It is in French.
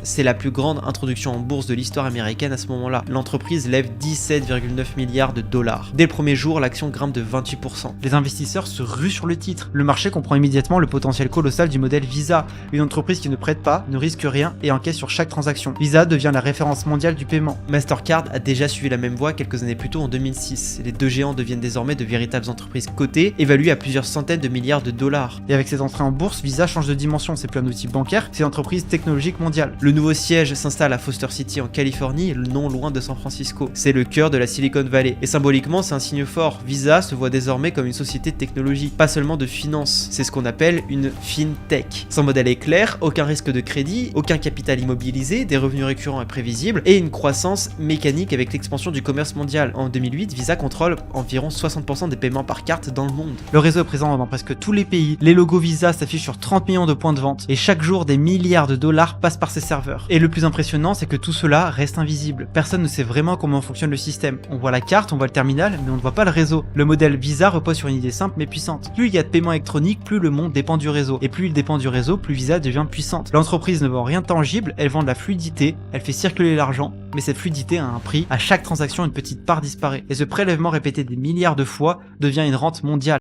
c'est la plus grande introduction en bourse de l'histoire américaine à ce moment-là. L'entreprise lève 17,9 milliards de dollars. Dès le premier jour, l'action grimpe de 28%. Les investisseurs se ruent sur le titre. Le marché comprend immédiatement le potentiel colossal du modèle Visa, une entreprise qui ne prête pas, ne risque rien et encaisse sur chaque transaction. Visa devient la référence mondiale du paiement. Mastercard a déjà suivi la même voie quelques années plus tôt en 2006. Les deux géants deviennent désormais de véritables entreprises cotées, évaluées à plusieurs centaines de milliards de dollars. Et avec cette entrée en bourse, Visa change de dimension. C'est plus un outil bancaire, c'est une entreprise technologique mondiale. Le nouveau siège s'installe à Foster City en Californie, non loin de San Francisco. C'est le cœur de la Silicon Valley. Et symboliquement, c'est un signe fort. Visa se voit désormais comme une société de technologie, pas seulement de finance. C'est ce qu'on appelle une fintech. Son modèle est clair, aucun risque de crédit, aucun capital immobilisé, des revenus récurrents et prévisibles, et une croissance mécanique avec l'expansion du commerce mondial. En 2008, Visa contrôle environ 60% des paiements par carte dans le monde. Le réseau est présent dans presque tous les pays, les logos Visa s'affichent sur 30 millions de points de vente, et chaque jour des milliards de dollars passent par ses serveurs. Et le plus impressionnant, c'est que tout cela reste invisible. Personne ne sait vraiment comment fonctionne le système. On voit la carte, on voit le terminal, mais on ne voit pas le réseau. Le modèle Visa repose sur une idée simple mais puissante. Plus il y a de paiements électroniques, plus le monde dépend du réseau. Et plus il dépend du réseau, plus Visa devient puissante. L'entreprise ne vend rien de tangible, elle vend de la fluidité, elle fait circuler l'argent, mais cette fluidité a un prix. À chaque transaction, une petite part disparaît. Et ce prélèvement répété des milliards de fois devient une rente mondiale.